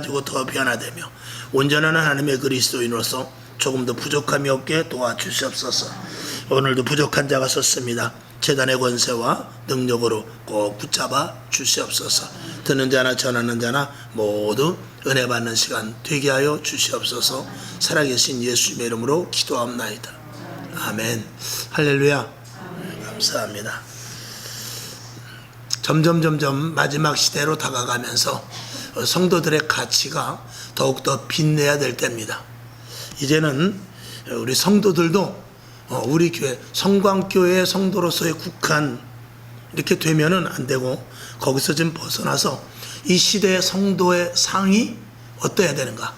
가지고 더 변화되며 온전한 하나님의 그리스도인으로서 조금 더 부족함이 없게 도와주시옵소서. 오늘도 부족한 자가 섰습니다. 제단의 권세와 능력으로 꼭 붙잡아 주시옵소서. 듣는 자나 전하는 자나 모두 은혜 받는 시간 되게 하여 주시옵소서. 살아계신 예수님의 이름으로 기도합나이다. 아멘. 할렐루야. 감사합니다. 점점 마지막 시대로 다가가면서 성도들의 가치가 더욱더 빛내야 될 때입니다. 이제는 우리 성도들도 우리 교회 성광교회의 성도로서의 국한 이렇게 되면은 안 되고 거기서 좀 벗어나서 이 시대의 성도의 상이 어떠해야 되는가,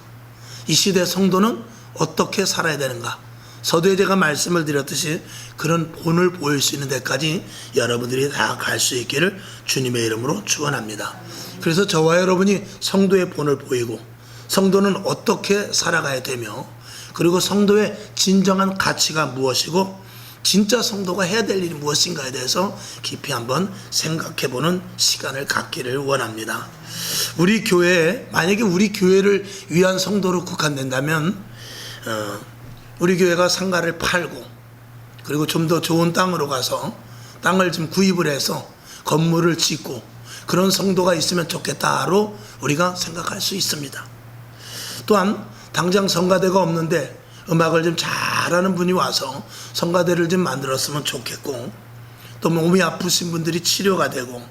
이 시대의 성도는 어떻게 살아야 되는가, 서두에 제가 말씀을 드렸듯이 그런 본을 보일 수 있는 데까지 여러분들이 다 갈 수 있기를 주님의 이름으로 축원합니다. 그래서 저와 여러분이 성도의 본을 보이고 성도는 어떻게 살아가야 되며 그리고 성도의 진정한 가치가 무엇이고 진짜 성도가 해야 될 일이 무엇인가에 대해서 깊이 한번 생각해보는 시간을 갖기를 원합니다. 우리 교회에 만약에 우리 교회를 위한 성도로 국한된다면 우리 교회가 상가를 팔고 그리고 좀 더 좋은 땅으로 가서 땅을 좀 구입을 해서 건물을 짓고 그런 성도가 있으면 좋겠다로 우리가 생각할 수 있습니다. 또한 당장 성가대가 없는데 음악을 좀 잘하는 분이 와서 성가대를 좀 만들었으면 좋겠고, 또 몸이 아프신 분들이 치료가 되고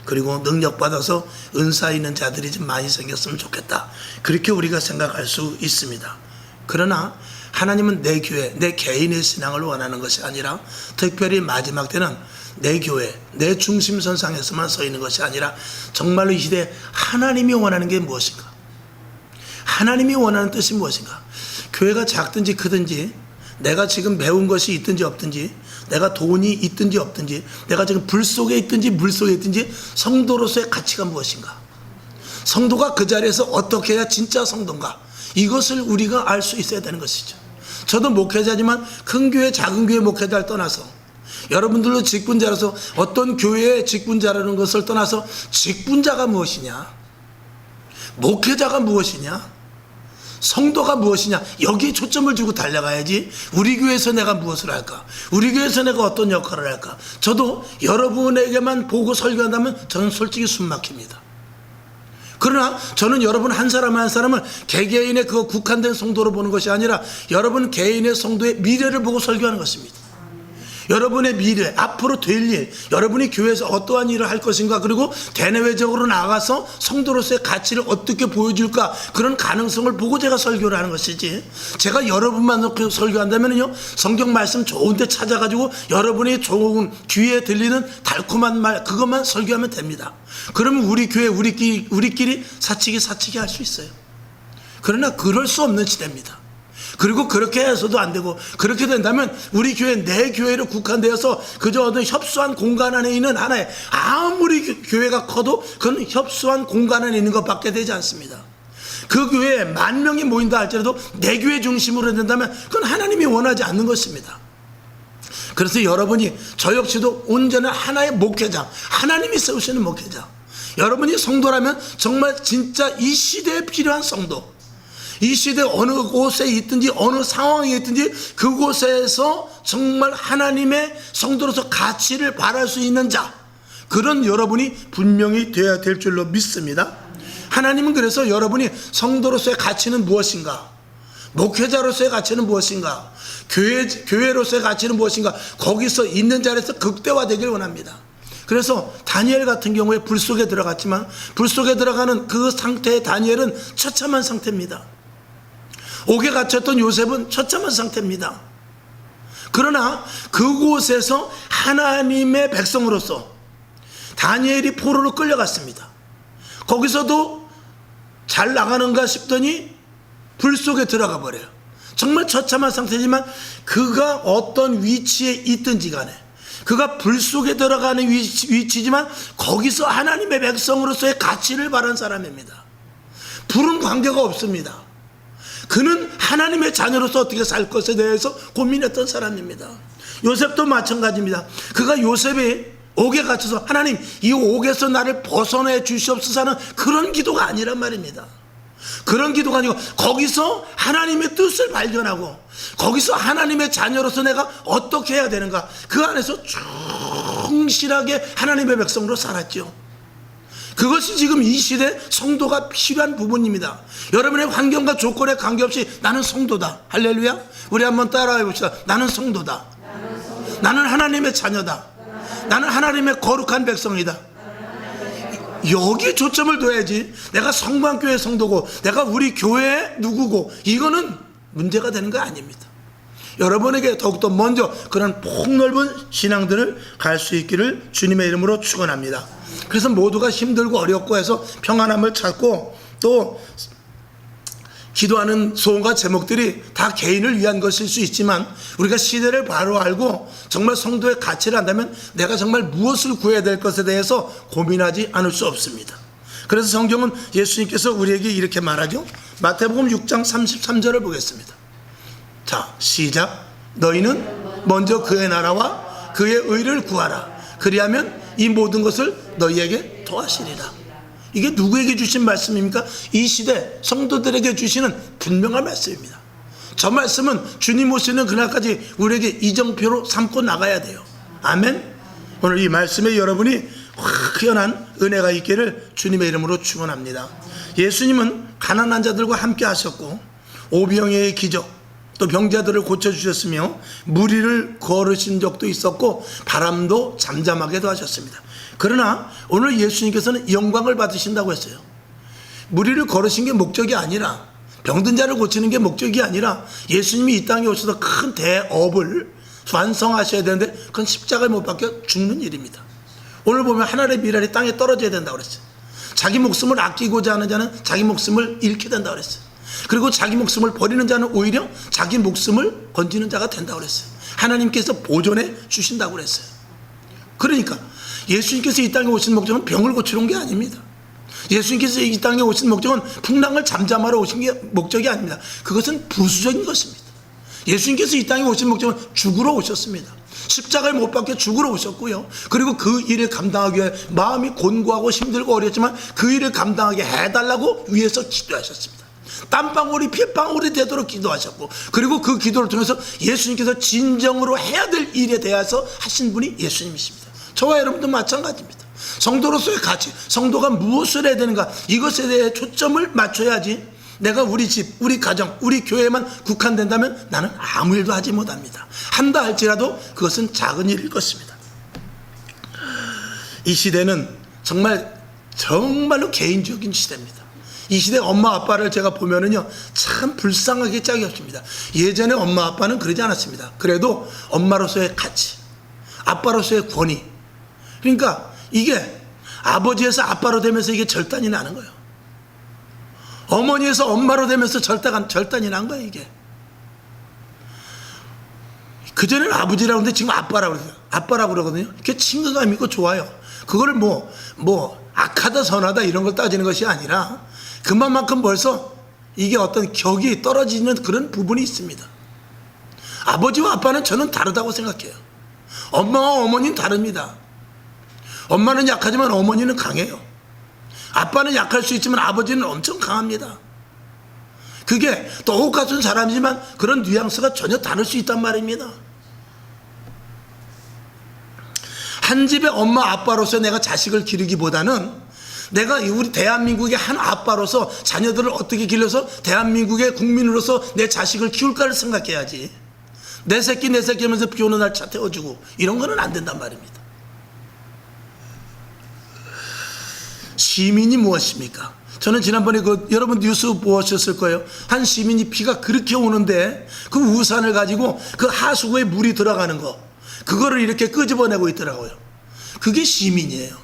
그리고 능력받아서 은사 있는 자들이 좀 많이 생겼으면 좋겠다, 그렇게 우리가 생각할 수 있습니다. 그러나 하나님은 내 교회, 내 개인의 신앙을 원하는 것이 아니라 특별히 마지막 때는 내 교회, 내 중심선상에서만 서 있는 것이 아니라 정말로 이 시대에 하나님이 원하는 게 무엇인가, 하나님이 원하는 뜻이 무엇인가. 교회가 작든지 크든지 내가 지금 배운 것이 있든지 없든지 내가 돈이 있든지 없든지 내가 지금 불 속에 있든지 물 속에 있든지 성도로서의 가치가 무엇인가, 성도가 그 자리에서 어떻게 해야 진짜 성도인가, 이것을 우리가 알 수 있어야 되는 것이죠. 저도 목회자지만 큰 교회 작은 교회 목회자를 떠나서 여러분들도 직분자로서 어떤 교회의 직분자라는 것을 떠나서 직분자가 무엇이냐, 목회자가 무엇이냐, 성도가 무엇이냐, 여기에 초점을 주고 달려가야지 우리 교회에서 내가 무엇을 할까, 우리 교회에서 내가 어떤 역할을 할까. 저도 여러분에게만 보고 설교한다면 저는 솔직히 숨 막힙니다. 그러나 저는 여러분 한 사람 한 사람을 개개인의 그 국한된 성도로 보는 것이 아니라 여러분 개인의 성도의 미래를 보고 설교하는 것입니다. 여러분의 미래, 앞으로 될 일, 여러분이 교회에서 어떠한 일을 할 것인가, 그리고 대내외적으로 나가서 성도로서의 가치를 어떻게 보여줄까, 그런 가능성을 보고 제가 설교를 하는 것이지, 제가 여러분만 놓고 설교한다면요, 성경 말씀 좋은 데 찾아가지고 여러분이 좋은 귀에 들리는 달콤한 말 그것만 설교하면 됩니다. 그러면 우리 교회 우리끼리 사치기 할 수 있어요. 그러나 그럴 수 없는 시대입니다. 그리고 그렇게 해서도 안 되고, 그렇게 된다면 우리 교회, 내 교회로 국한되어서 그저 어떤 협소한 공간 안에 있는 하나의, 아무리 교회가 커도 그건 협소한 공간 안에 있는 것밖에 되지 않습니다. 그 교회에 10,000명이 모인다 할지라도 내 교회 중심으로 된다면 그건 하나님이 원하지 않는 것입니다. 그래서 여러분이, 저 역시도 온전한 하나의 목회자, 하나님이 세우시는 목회자, 여러분이 성도라면 정말 진짜 이 시대에 필요한 성도, 이 시대 어느 곳에 있든지 어느 상황에 있든지 그곳에서 정말 하나님의 성도로서 가치를 발할 수 있는 자, 그런 여러분이 분명히 되어야 될 줄로 믿습니다. 하나님은 그래서 여러분이 성도로서의 가치는 무엇인가, 목회자로서의 가치는 무엇인가, 교회로서의 가치는 무엇인가, 거기서 있는 자리에서 극대화되길 원합니다. 그래서 다니엘 같은 경우에 불 속에 들어갔지만 불 속에 들어가는 그 상태의 다니엘은 처참한 상태입니다. 옥에 갇혔던 요셉은 처참한 상태입니다. 그러나 그곳에서 하나님의 백성으로서 다니엘이 포로로 끌려갔습니다. 거기서도 잘 나가는가 싶더니 불 속에 들어가 버려요. 정말 처참한 상태지만 그가 어떤 위치에 있든지 간에, 그가 불 속에 들어가는 위치지만 거기서 하나님의 백성으로서의 가치를 바란 사람입니다. 불은 관계가 없습니다. 그는 하나님의 자녀로서 어떻게 살 것에 대해서 고민했던 사람입니다. 요셉도 마찬가지입니다. 그가 요셉이 옥에 갇혀서 하나님 이 옥에서 나를 벗어내 주시옵소서 하는 그런 기도가 아니란 말입니다. 그런 기도가 아니고 거기서 하나님의 뜻을 발견하고 거기서 하나님의 자녀로서 내가 어떻게 해야 되는가, 그 안에서 충실하게 하나님의 백성으로 살았죠. 그것이 지금 이 시대 성도가 필요한 부분입니다. 여러분의 환경과 조건에 관계없이 나는 성도다. 할렐루야. 우리 한번 따라해 봅시다. 나는 성도다. 나는 하나님의 자녀다. 나는 하나님의 거룩한 백성이다. 여기 초점을 둬야지 내가 성만교회 성도고 내가 우리 교회 누구고 이거는 문제가 되는 거 아닙니다. 여러분에게 더욱더 먼저 그런 폭넓은 신앙들을 갈 수 있기를 주님의 이름으로 축원합니다. 그래서 모두가 힘들고 어렵고 해서 평안함을 찾고 또 기도하는 소원과 제목들이 다 개인을 위한 것일 수 있지만 우리가 시대를 바로 알고 정말 성도의 가치를 안다면 내가 정말 무엇을 구해야 될 것에 대해서 고민하지 않을 수 없습니다. 그래서 성경은 예수님께서 우리에게 이렇게 말하죠. 마태복음 6장 33절을 보겠습니다. 자, 시작. 너희는 먼저 그의 나라와 그의 의를 구하라. 그리하면 이 모든 것을 너희에게 더하시리라. 이게 누구에게 주신 말씀입니까? 이 시대 성도들에게 주시는 분명한 말씀입니다. 저 말씀은 주님 오시는 그날까지 우리에게 이정표로 삼고 나가야 돼요. 아멘. 오늘 이 말씀에 여러분이 확연한 은혜가 있기를 주님의 이름으로 축원합니다. 예수님은 가난한 자들과 함께 하셨고 오병이어의 기적 또 병자들을 고쳐주셨으며 무리를 걸으신 적도 있었고 바람도 잠잠하게도 하셨습니다. 그러나 오늘 예수님께서는 영광을 받으신다고 했어요. 무리를 걸으신 게 목적이 아니라, 병든 자를 고치는 게 목적이 아니라 예수님이 이 땅에 오셔서 큰 대업을 완성하셔야 되는데 그건 십자가에 못 박혀 죽는 일입니다. 오늘 보면 하늘의 미랄이 땅에 떨어져야 된다고 그랬어요. 자기 목숨을 아끼고자 하는 자는 자기 목숨을 잃게 된다고 그랬어요. 그리고 자기 목숨을 버리는 자는 오히려 자기 목숨을 건지는 자가 된다고 그랬어요. 하나님께서 보존해 주신다고 그랬어요. 그러니까 예수님께서 이 땅에 오신 목적은 병을 고치러 온 게 아닙니다. 예수님께서 이 땅에 오신 목적은 풍랑을 잠잠하러 오신 게 목적이 아닙니다. 그것은 부수적인 것입니다. 예수님께서 이 땅에 오신 목적은 죽으러 오셨습니다. 십자가에 못 박혀 죽으러 오셨고요. 그리고 그 일을 감당하기 위해 마음이 곤고하고 힘들고 어렵지만 그 일을 감당하게 해달라고 위에서 기도하셨습니다. 땀방울이 핏방울이 되도록 기도하셨고, 그리고 그 기도를 통해서 예수님께서 진정으로 해야 될 일에 대해서 하신 분이 예수님이십니다. 저와 여러분도 마찬가지입니다. 성도로서의 가치, 성도가 무엇을 해야 되는가, 이것에 대해 초점을 맞춰야지 내가 우리 집, 우리 가정, 우리 교회만 국한된다면 나는 아무 일도 하지 못합니다. 한다 할지라도 그것은 작은 일일 것입니다. 이 시대는 정말로 개인적인 시대입니다. 이 시대 엄마 아빠를 제가 보면은요, 참 불쌍하게 짝이 없습니다. 예전에 엄마 아빠는 그러지 않았습니다. 그래도 엄마로서의 가치, 아빠로서의 권위, 그러니까 이게 아버지에서 아빠로 되면서 이게 절단이 나는 거예요. 어머니에서 엄마로 되면서 절단이 난 거예요. 이게 그전에는 아버지라고 하는데 지금 아빠라고 그러거든요. 이렇게 친근감 있고 좋아요. 그거를 뭐 악하다 선하다 이런 걸 따지는 것이 아니라 그만큼 벌써 이게 어떤 격이 떨어지는 그런 부분이 있습니다. 아버지와 아빠는 저는 다르다고 생각해요. 엄마와 어머니는 다릅니다. 엄마는 약하지만 어머니는 강해요. 아빠는 약할 수 있지만 아버지는 엄청 강합니다. 그게 똑같은 사람이지만 그런 뉘앙스가 전혀 다를 수 있단 말입니다. 한 집의 엄마 아빠로서 내가 자식을 기르기보다는 내가 우리 대한민국의 한 아빠로서 자녀들을 어떻게 길러서 대한민국의 국민으로서 내 자식을 키울까를 생각해야지, 내 새끼 하면서 비 오는 날 차 태워주고 이런 거는 안 된단 말입니다. 시민이 무엇입니까? 저는 지난번에 여러분 뉴스 보셨을 거예요. 한 시민이 비가 그렇게 오는데 그 우산을 가지고 그 하수구에 물이 들어가는 거, 그거를 이렇게 끄집어내고 있더라고요. 그게 시민이에요.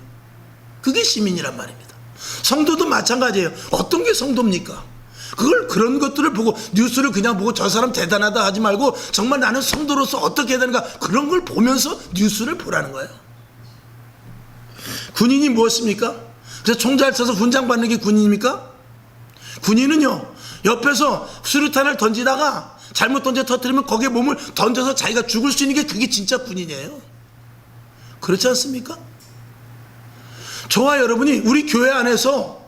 그게 시민이란 말입니다. 성도도 마찬가지예요. 어떤 게 성도입니까? 그런 것들을 보고 뉴스를 그냥 보고 저 사람 대단하다 하지 말고 정말 나는 성도로서 어떻게 해야 되는가, 그런 걸 보면서 뉴스를 보라는 거예요. 군인이 무엇입니까? 그래서 총잘 써서 훈장 받는 게 군인입니까? 군인은요, 옆에서 수류탄을 던지다가 잘못 던져 터뜨리면 거기에 몸을 던져서 자기가 죽을 수 있는 게 그게 진짜 군인이에요. 그렇지 않습니까? 저와 여러분이 우리 교회 안에서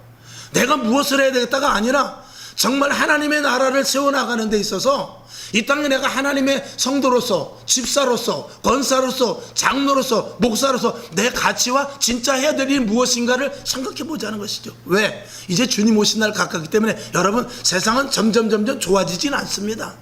내가 무엇을 해야 되겠다가 아니라 정말 하나님의 나라를 세워나가는 데 있어서 이 땅에 내가 하나님의 성도로서, 집사로서, 권사로서, 장로로서, 목사로서 내 가치와 진짜 해야 될 일이 무엇인가를 생각해 보자는 것이죠. 왜? 이제 주님 오신 날 가깝기 때문에 여러분, 세상은 점점 좋아지진 않습니다.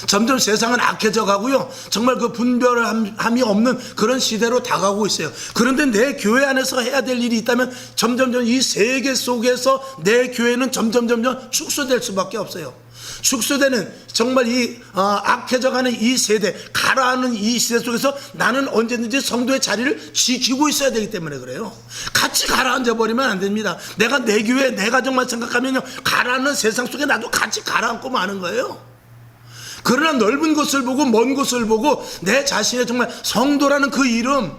점점 세상은 악해져 가고요, 정말 그 분별함이 없는 그런 시대로 다가오고 있어요. 그런데 내 교회 안에서 해야 될 일이 있다면 점점 이 세계 속에서 내 교회는 점점 축소될 수밖에 없어요. 축소되는 정말 이 악해져가는 이 세대, 가라앉는 이 시대 속에서 나는 언제든지 성도의 자리를 지키고 있어야 되기 때문에 그래요. 같이 가라앉아 버리면 안 됩니다. 내가 내 교회, 내 가정만 생각하면요, 가라앉는 세상 속에 나도 같이 가라앉고 마는 거예요. 그러나 넓은 곳을 보고 먼 곳을 보고 내 자신의 정말 성도라는 그 이름,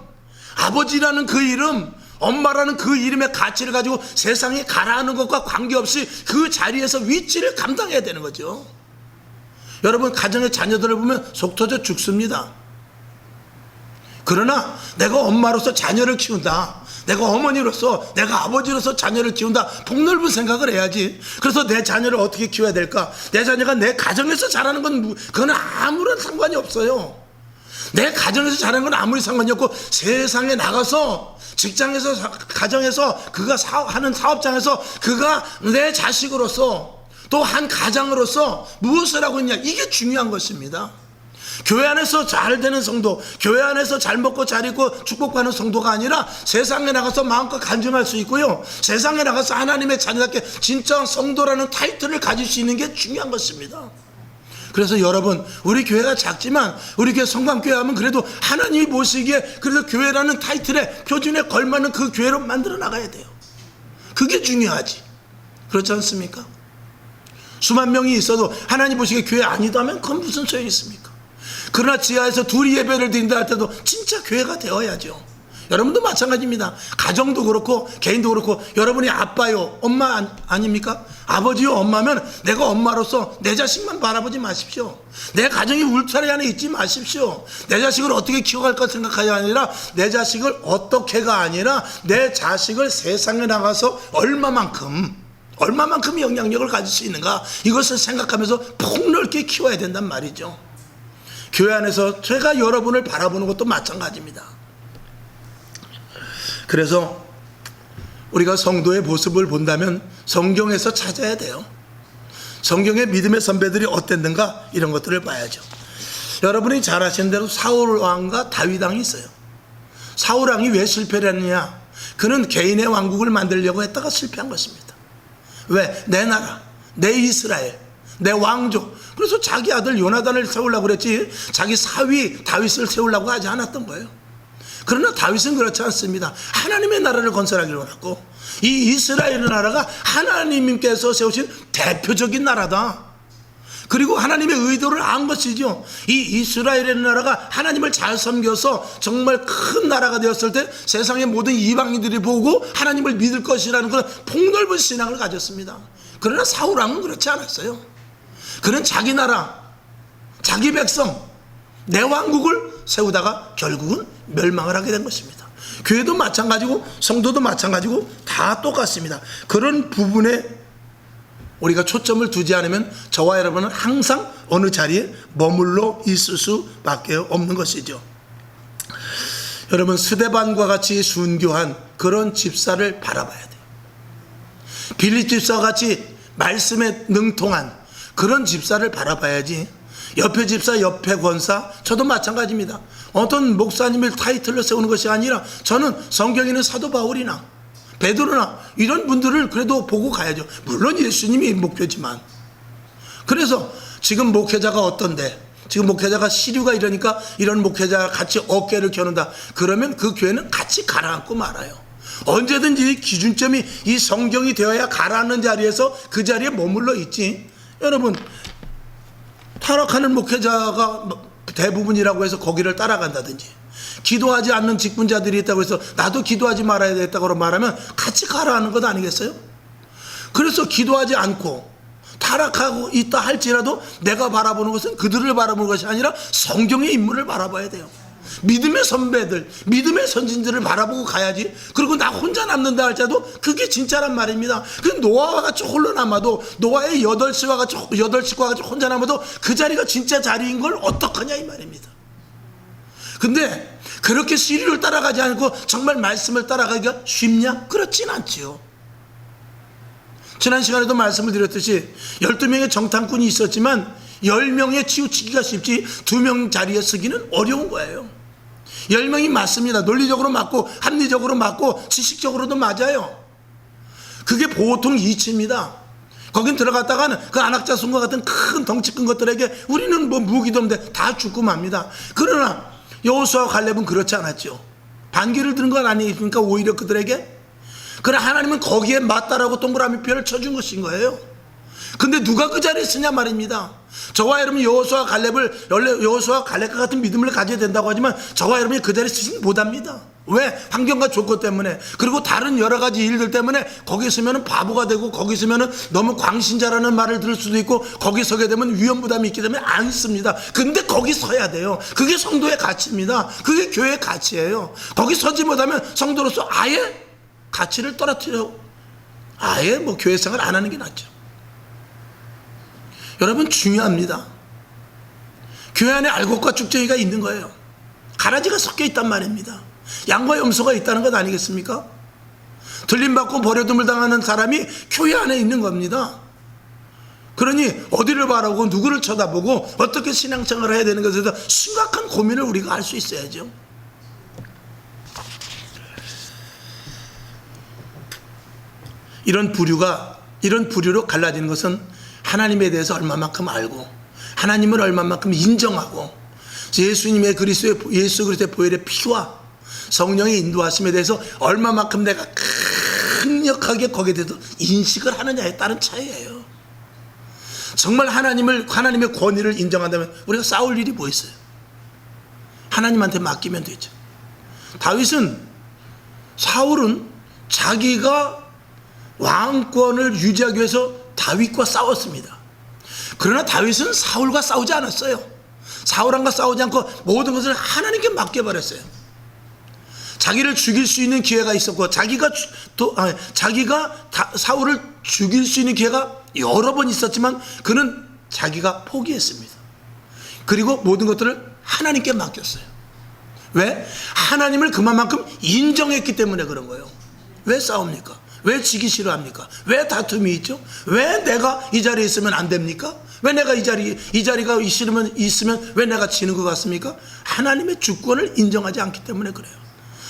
아버지라는 그 이름, 엄마라는 그 이름의 가치를 가지고 세상에 가라앉는 것과 관계없이 그 자리에서 위치를 감당해야 되는 거죠. 여러분, 가정의 자녀들을 보면 속 터져 죽습니다. 그러나 내가 엄마로서 자녀를 키운다, 내가 어머니로서, 내가 아버지로서 자녀를 키운다, 폭넓은 생각을 해야지. 그래서 내 자녀를 어떻게 키워야 될까? 내 자녀가 내 가정에서 자라는 건 그건 아무런 상관이 없어요. 내 가정에서 자라는 건 아무리 상관이 없고, 세상에 나가서 직장에서, 가정에서, 그가 하는 사업장에서 그가 내 자식으로서 또 한 가장으로서 무엇을 하고 있냐, 이게 중요한 것입니다. 교회 안에서 잘 되는 성도, 교회 안에서 잘 먹고 잘 입고 축복받는 성도가 아니라 세상에 나가서 마음껏 간증할 수 있고요, 세상에 나가서 하나님의 자녀답게 진짜 성도라는 타이틀을 가질 수 있는 게 중요한 것입니다. 그래서 여러분, 우리 교회가 작지만 우리 교회 성광교회 하면 그래도 하나님이 보시기에 그래도 교회라는 타이틀에, 표준에 걸맞는 그 교회로 만들어 나가야 돼요. 그게 중요하지. 그렇지 않습니까? 수만 명이 있어도 하나님 보시기에 교회 아니다면 그건 무슨 소용이 있습니까? 그러나 지하에서 둘이 예배를 드린다 할 때도 진짜 교회가 되어야죠. 여러분도 마찬가지입니다. 가정도 그렇고 개인도 그렇고, 여러분이 아빠요, 엄마 아닙니까? 아버지요, 엄마면 내가 엄마로서 내 자식만 바라보지 마십시오. 내 가정이 울타리 안에 있지 마십시오. 내 자식을 어떻게 키워갈까 생각하지 아니라, 내 자식을 어떻게가 아니라 내 자식을 세상에 나가서 얼마만큼 영향력을 가질 수 있는가, 이것을 생각하면서 폭넓게 키워야 된단 말이죠. 교회 안에서 제가 여러분을 바라보는 것도 마찬가지입니다. 그래서 우리가 성도의 모습을 본다면 성경에서 찾아야 돼요. 성경의 믿음의 선배들이 어땠는가, 이런 것들을 봐야죠. 여러분이 잘 아시는 대로 사울왕과 다윗왕이 있어요. 사울왕이 왜 실패를 했느냐, 그는 개인의 왕국을 만들려고 했다가 실패한 것입니다. 왜? 내 나라, 내 이스라엘, 내 왕족. 그래서 자기 아들 요나단을 세우려고 그랬지 자기 사위 다윗을 세우려고 하지 않았던 거예요. 그러나 다윗은 그렇지 않습니다. 하나님의 나라를 건설하기를 원했고, 이 이스라엘 나라가 하나님께서 세우신 대표적인 나라다. 그리고 하나님의 의도를 안 것이죠. 이 이스라엘의 나라가 하나님을 잘 섬겨서 정말 큰 나라가 되었을 때 세상의 모든 이방인들이 보고 하나님을 믿을 것이라는 그런 폭넓은 신앙을 가졌습니다. 그러나 사울왕은 그렇지 않았어요. 그는 자기 나라, 자기 백성, 내 왕국을 세우다가 결국은 멸망을 하게 된 것입니다. 교회도 마찬가지고 성도도 마찬가지고 다 똑같습니다. 그런 부분에 우리가 초점을 두지 않으면 저와 여러분은 항상 어느 자리에 머물러 있을 수밖에 없는 것이죠. 여러분, 스데반과 같이 순교한 그런 집사를 바라봐야 돼요. 빌립 집사와 같이 말씀에 능통한 그런 집사를 바라봐야지, 옆에 집사, 옆에 권사, 저도 마찬가지입니다. 어떤 목사님을 타이틀로 세우는 것이 아니라 저는 성경에 있는 사도 바울이나 베드로나 이런 분들을 그래도 보고 가야죠. 물론 예수님이 목표지만. 그래서 지금 목회자가 어떤데, 지금 목회자가 시류가 이러니까 이런 목회자가 같이 어깨를 겨눈다, 그러면 그 교회는 같이 가라앉고 말아요. 언제든지 기준점이 이 성경이 되어야 가라앉는 자리에서 그 자리에 머물러 있지. 여러분, 타락하는 목회자가 대부분이라고 해서 거기를 따라간다든지, 기도하지 않는 직분자들이 있다고 해서 나도 기도하지 말아야 되겠다고 말하면 같이 가라앉는 것 아니겠어요? 그래서 기도하지 않고 타락하고 있다 할지라도 내가 바라보는 것은 그들을 바라보는 것이 아니라 성경의 인물을 바라봐야 돼요. 믿음의 선배들, 믿음의 선진들을 바라보고 가야지. 그리고 나 혼자 남는다 할지라도 그게 진짜란 말입니다. 그 노아와 같이 홀로 남아도, 노아의 8식구와 같이 혼자 남아도 그 자리가 진짜 자리인 걸 어떡하냐 이 말입니다. 근데 그렇게 시류를 따라가지 않고 정말 말씀을 따라가기가 쉽냐? 그렇진 않지요. 지난 시간에도 말씀을 드렸듯이 12명의 정탐꾼이 있었지만 10명에 치우치기가 쉽지 2명 자리에 서기는 어려운 거예요. 10명이 맞습니다. 논리적으로 맞고 합리적으로 맞고 지식적으로도 맞아요. 그게 보통 이치입니다. 거긴 들어갔다가는 그 안악자손과 같은 큰 덩치 큰 것들에게 우리는 뭐 무기도 없는데 다 죽고 맙니다. 그러나 여호수아와 갈렙은 그렇지 않았죠. 반기를 드는 건 아니니까 오히려 그들에게, 그러나 하나님은 거기에 맞다라고 동그라미 표를 쳐준 것인 거예요. 근데 누가 그 자리에 쓰냐 말입니다. 저와 여러분이 여호수아와 갈렙을, 원래 여호수아와 갈렙과 같은 믿음을 가져야 된다고 하지만 저와 여러분이 그 자리에 쓰지 못합니다. 왜? 환경과 조건 때문에, 그리고 다른 여러 가지 일들 때문에. 거기 서면 바보가 되고, 거기 서면 너무 광신자라는 말을 들을 수도 있고, 거기 서게 되면 위험부담이 있기 때문에 안 씁니다. 근데 거기 서야 돼요. 그게 성도의 가치입니다. 그게 교회의 가치예요. 거기 서지 못하면 성도로서 아예 가치를 떨어뜨려, 아예 뭐 교회 생활 안 하는 게 낫죠. 여러분, 중요합니다. 교회 안에 알곡과 쭉정이가 있는 거예요. 가라지가 섞여 있단 말입니다. 양과 염소가 있다는 것 아니겠습니까? 들림받고 버려둠을 당하는 사람이 교회 안에 있는 겁니다. 그러니 어디를 바라보고 누구를 쳐다보고 어떻게 신앙생활을 해야 되는 것에 대해서 심각한 고민을 우리가 할 수 있어야죠. 이런 부류로 갈라지는 것은 하나님에 대해서 얼마만큼 알고, 하나님을 얼마만큼 인정하고, 예수님의 예수 그리스도의 보혈의 피와 성령의 인도하심에 대해서 얼마만큼 내가 강력하게 거기에 대해서 인식을 하느냐에 따른 차이예요. 정말 하나님의 권위를 인정한다면 우리가 싸울 일이 뭐 있어요? 하나님한테 맡기면 되죠. 사울은 자기가 왕권을 유지하기 위해서 다윗과 싸웠습니다. 그러나 다윗은 사울과 싸우지 않았어요. 사울과 싸우지 않고 모든 것을 하나님께 맡겨버렸어요. 자기를 죽일 수 있는 기회가 있었고, 자기가 사울을 죽일 수 있는 기회가 여러 번 있었지만 그는 자기가 포기했습니다. 그리고 모든 것들을 하나님께 맡겼어요. 왜? 하나님을 그만큼 인정했기 때문에 그런 거예요. 왜 싸웁니까? 왜 지기 싫어합니까? 왜 다툼이 있죠? 왜 내가 이 자리에 있으면 안 됩니까? 왜 내가 이 자리가 있으면 왜 내가 지는 것 같습니까? 하나님의 주권을 인정하지 않기 때문에 그래요.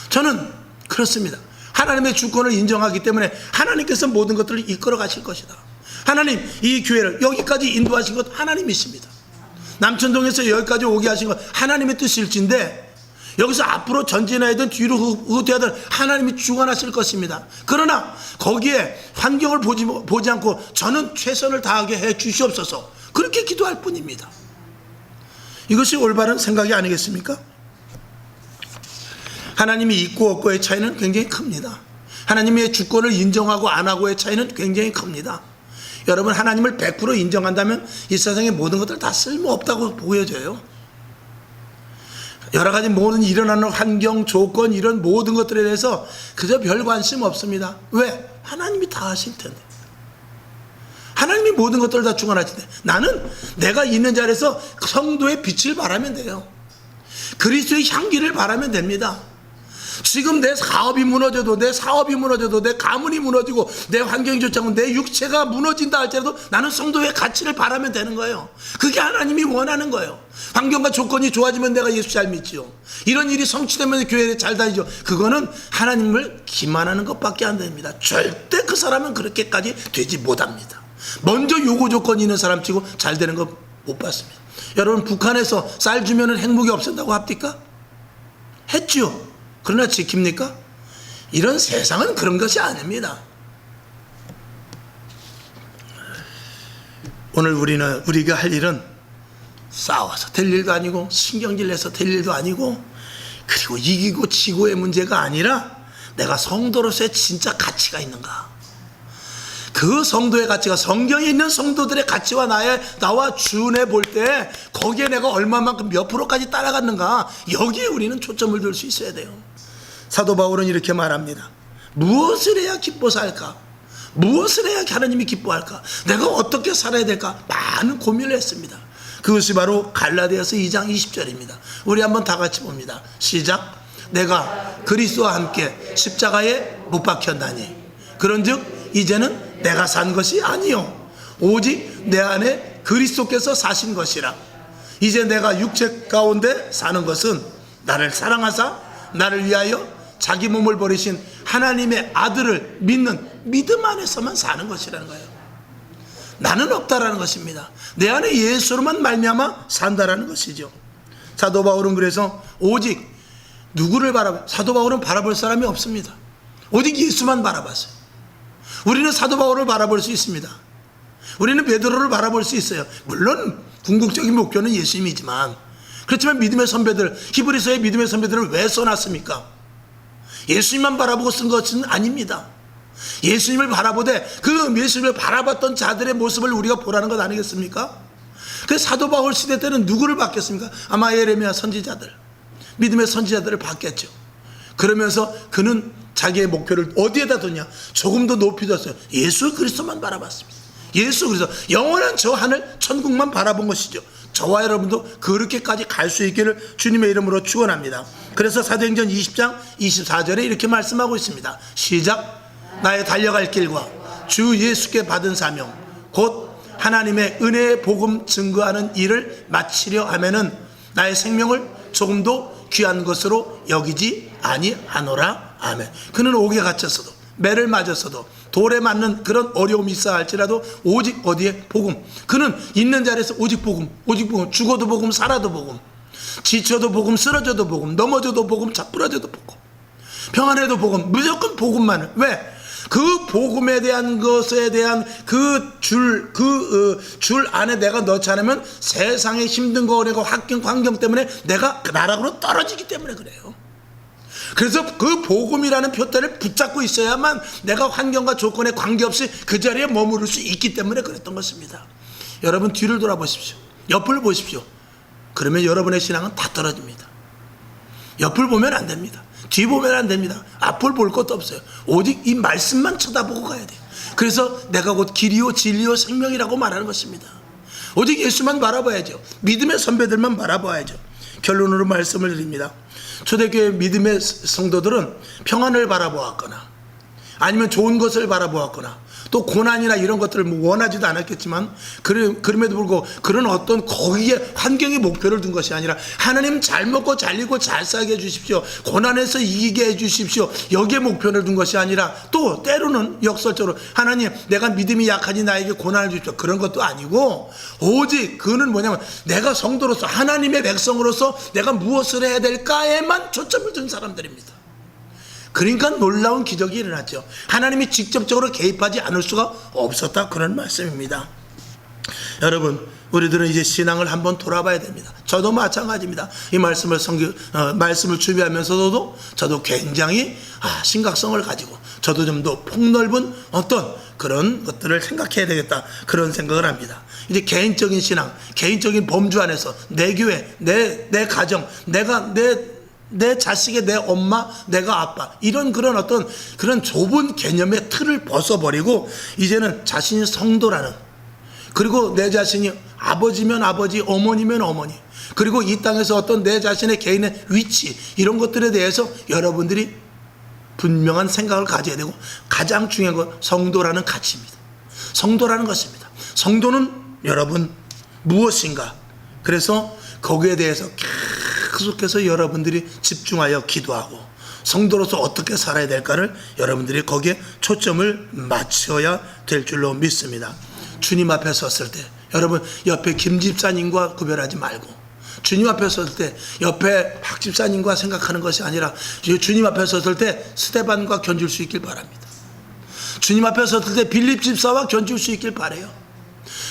저는 그렇습니다. 하나님의 주권을 인정하기 때문에 하나님께서 모든 것들을 이끌어 가실 것이다. 하나님, 이 교회를 여기까지 인도하신 것 하나님이십니다. 남천동에서 여기까지 오게 하신 것 하나님의 뜻일진데, 여기서 앞으로 전진하든 뒤로 후퇴하든 하나님이 주관하실 것입니다. 그러나 거기에 환경을 보지 않고 저는 최선을 다하게 해 주시옵소서, 그렇게 기도할 뿐입니다. 이것이 올바른 생각이 아니겠습니까? 하나님이 있고 없고의 차이는 굉장히 큽니다. 하나님의 주권을 인정하고 안 하고의 차이는 굉장히 큽니다. 여러분, 하나님을 100% 인정한다면 이 세상의 모든 것들 다 쓸모없다고 보여져요. 여러 가지 모든 일어나는 환경, 조건, 이런 모든 것들에 대해서 그저 별 관심 없습니다. 왜? 하나님이 다 하실 텐데. 하나님이 모든 것들을 다 주관하실 텐데. 나는 내가 있는 자리에서 성도의 빛을 바라면 돼요. 그리스도의 향기를 바라면 됩니다. 지금 내 사업이 무너져도, 내 사업이 무너져도, 내 가문이 무너지고, 내 환경이 좋지 않고 내 육체가 무너진다 할지라도 나는 성도의 가치를 바라면 되는 거예요. 그게 하나님이 원하는 거예요. 환경과 조건이 좋아지면 내가 예수 잘 믿지요. 이런 일이 성취되면 교회에 잘 다니죠. 그거는 하나님을 기만하는 것밖에 안 됩니다. 절대 그 사람은 그렇게까지 되지 못합니다. 먼저 요구 조건이 있는 사람 치고 잘 되는 거 못 봤습니다. 여러분, 북한에서 쌀 주면은 핵무기 없앤다고 합니까? 했죠. 그러나 지킵니까? 이런 세상은 그런 것이 아닙니다. 오늘 우리가 할 일은 싸워서 될 일도 아니고, 신경질 내서 될 일도 아니고, 그리고 이기고 지고의 문제가 아니라 내가 성도로서의 진짜 가치가 있는가, 그 성도의 가치가 성경에 있는 성도들의 가치와 나와 준해 볼 때 거기에 내가 얼마만큼 몇 프로까지 따라갔는가, 여기에 우리는 초점을 둘 수 있어야 돼요. 사도 바울은 이렇게 말합니다. 무엇을 해야 기뻐서 할까? 무엇을 해야 하나님이 기뻐할까? 내가 어떻게 살아야 될까? 많은 고민을 했습니다. 그것이 바로 갈라디아서 2장 20절입니다. 우리 한번 다 같이 봅니다. 시작. 내가 그리스도와 함께 십자가에 못 박혔나니 그런즉 이제는 내가 산 것이 아니요 오직 내 안에 그리스도께서 사신 것이라. 이제 내가 육체 가운데 사는 것은 나를 사랑하사 나를 위하여 자기 몸을 버리신 하나님의 아들을 믿는 믿음 안에서만 사는 것이라는 거예요. 나는 없다라는 것입니다. 내 안에 예수로만 말미암아 산다라는 것이죠. 사도 바울은 그래서 오직 누구를 사도 바울은 바라볼 사람이 없습니다. 오직 예수만 바라봤어요. 우리는 사도 바울을 바라볼 수 있습니다. 우리는 베드로를 바라볼 수 있어요. 물론 궁극적인 목표는 예수님이지만, 그렇지만 믿음의 선배들, 히브리서의 믿음의 선배들을 왜 써놨습니까? 예수님만 바라보고 쓴 것은 아닙니다. 예수님을 바라보되 그 예수님을 바라봤던 자들의 모습을 우리가 보라는 것 아니겠습니까? 그 사도 바울 시대 때는 누구를 봤겠습니까? 아마 예레미야 선지자들, 믿음의 선지자들을 봤겠죠. 그러면서 그는 자기의 목표를 어디에다 뒀냐? 조금 더 높이 뒀어요. 예수 그리스도만 바라봤습니다. 예수 그리스도, 영원한 저 하늘 천국만 바라본 것이죠. 저와 여러분도 그렇게까지 갈 수 있기를 주님의 이름으로 축원합니다. 그래서 사도행전 20장 24절에 이렇게 말씀하고 있습니다. 시작. 나의 달려갈 길과 주 예수께 받은 사명 곧 하나님의 은혜의 복음 증거하는 일을 마치려 하면은 나의 생명을 조금도 귀한 것으로 여기지 아니하노라. 아멘. 그는 옥에 갇혔어도 매를 맞았어도 돌에 맞는 그런 어려움이 있어 할지라도 오직 어디에? 복음. 그는 있는 자리에서 오직 복음, 오직 복음. 죽어도 복음, 살아도 복음. 지쳐도 복음, 쓰러져도 복음, 넘어져도 복음, 자꾸러져도 복음, 평안해도 복음. 무조건 복음만을. 왜? 그 복음에 대한 것에 대한 그 줄 안에 내가 넣지 않으면 세상에 힘든 거, 그리고 환경 때문에 내가 그 나락으로 떨어지기 때문에 그래요. 그래서 그 복음이라는 표대를 붙잡고 있어야만 내가 환경과 조건에 관계없이 그 자리에 머무를 수 있기 때문에 그랬던 것입니다. 여러분 뒤를 돌아보십시오. 옆을 보십시오. 그러면 여러분의 신앙은 다 떨어집니다. 옆을 보면 안 됩니다. 뒤 보면 안 됩니다. 앞을 볼 것도 없어요. 오직 이 말씀만 쳐다보고 가야 돼요. 그래서 내가 곧 길이요 진리요 생명이라고 말하는 것입니다. 오직 예수만 바라봐야죠. 믿음의 선배들만 바라봐야죠. 결론으로 말씀을 드립니다. 초대교회 믿음의 성도들은 평안을 바라보았거나 아니면 좋은 것을 바라보았거나 또 고난이나 이런 것들을 원하지도 않았겠지만 그럼에도 불구하고 그런 어떤 거기에 환경의 목표를 둔 것이 아니라 하나님 잘 먹고 잘 입고 잘 살게 해주십시오, 고난에서 이기게 해주십시오, 여기에 목표를 둔 것이 아니라 또 때로는 역설적으로 하나님 내가 믿음이 약하니 나에게 고난을 주십시오, 그런 것도 아니고 오직 그는 뭐냐면 내가 성도로서 하나님의 백성으로서 내가 무엇을 해야 될까에만 초점을 둔 사람들입니다. 그러니까 놀라운 기적이 일어났죠. 하나님이 직접적으로 개입하지 않을 수가 없었다, 그런 말씀입니다. 여러분 우리들은 이제 신앙을 한번 돌아봐야 됩니다. 저도 마찬가지입니다. 이 말씀을 말씀을 준비하면서도 저도 굉장히 심각성을 가지고 저도 좀 더 폭넓은 어떤 그런 것들을 생각해야 되겠다, 그런 생각을 합니다. 이제 개인적인 신앙, 개인적인 범주 안에서 내 교회, 내 가정, 내 자식의 내 엄마, 내가 아빠, 이런 그런 어떤 그런 좁은 개념의 틀을 벗어버리고 이제는 자신이 성도라는, 그리고 내 자신이 아버지면 아버지, 어머니면 어머니, 그리고 이 땅에서 어떤 내 자신의 개인의 위치, 이런 것들에 대해서 여러분들이 분명한 생각을 가져야 되고, 가장 중요한 건 성도라는 가치입니다. 성도라는 것입니다. 성도는 여러분 무엇인가? 그래서 거기에 대해서 계속해서 여러분들이 집중하여 기도하고 성도로서 어떻게 살아야 될까를 여러분들이 거기에 초점을 맞춰야 될 줄로 믿습니다. 주님 앞에 섰을 때 여러분 옆에 김 집사님과 구별하지 말고, 주님 앞에 섰을 때 옆에 박 집사님과 생각하는 것이 아니라 주님 앞에 섰을 때 스데반과 견줄 수 있길 바랍니다. 주님 앞에 섰을 때 빌립 집사와 견줄 수 있길 바라요.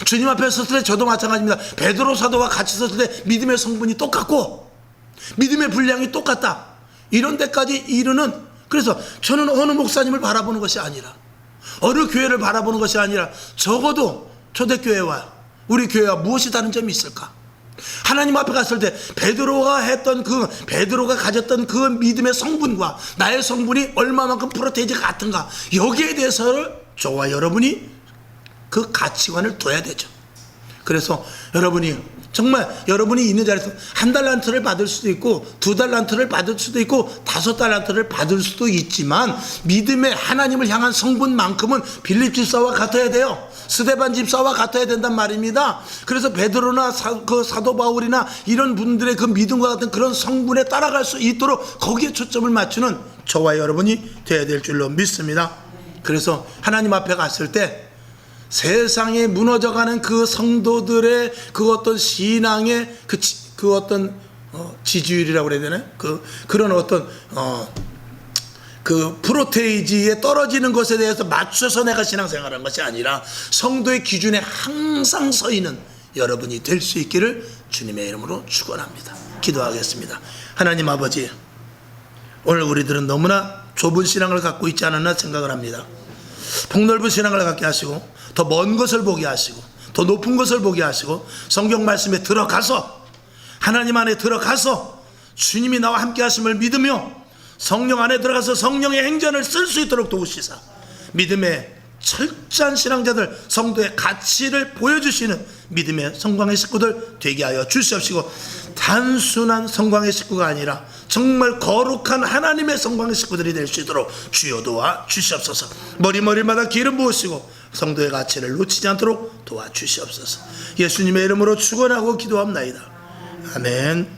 주님 앞에 섰을 때 저도 마찬가지입니다. 베드로 사도와 같이 섰을 때 믿음의 성분이 똑같고 믿음의 분량이 똑같다, 이런 데까지 이르는, 그래서 저는 어느 목사님을 바라보는 것이 아니라 어느 교회를 바라보는 것이 아니라 적어도 초대교회와 우리 교회와 무엇이 다른 점이 있을까? 하나님 앞에 갔을 때 베드로가 가졌던 그 믿음의 성분과 나의 성분이 얼마만큼 프로테이지가 같은가, 여기에 대해서 저와 여러분이 그 가치관을 둬야 되죠. 그래서 정말 여러분이 있는 자리에서 1달란트를 받을 수도 있고 2달란트를 받을 수도 있고 5달란트를 받을 수도 있지만, 믿음의 하나님을 향한 성분만큼은 빌립 집사와 같아야 돼요. 스데반 집사와 같아야 된단 말입니다. 그래서 베드로나 사도 바울이나 이런 분들의 그 믿음과 같은 그런 성분에 따라갈 수 있도록 거기에 초점을 맞추는 저와 여러분이 되어야 될 줄로 믿습니다. 그래서 하나님 앞에 갔을 때 세상에 무너져가는 그 성도들의 그 어떤 신앙의 그 어떤 지지율이라고 그래야 되나? 그런 어떤 그 프로테이지에 떨어지는 것에 대해서 맞춰서 내가 신앙생활하는 것이 아니라 성도의 기준에 항상 서 있는 여러분이 될 수 있기를 주님의 이름으로 축원합니다. 기도하겠습니다. 하나님 아버지, 오늘 우리들은 너무나 좁은 신앙을 갖고 있지 않았나 생각을 합니다. 폭넓은 신앙을 갖게 하시고 더 먼 것을 보게 하시고 더 높은 것을 보게 하시고 성경 말씀에 들어가서 하나님 안에 들어가서 주님이 나와 함께 하심을 믿으며 성령 안에 들어가서 성령의 행전을 쓸 수 있도록 도우시사 믿음의 철저한 신앙자들, 성도의 가치를 보여주시는 믿음의 성광의 식구들 되게 하여 주시옵시고, 단순한 성광의 식구가 아니라 정말 거룩한 하나님의 성광의 식구들이 될 수 있도록 주여 도와 주시옵소서. 머리마다 기름 부으시고 성도의 가치를 놓치지 않도록 도와 주시옵소서. 예수님의 이름으로 축원하고 기도합나이다. 아멘.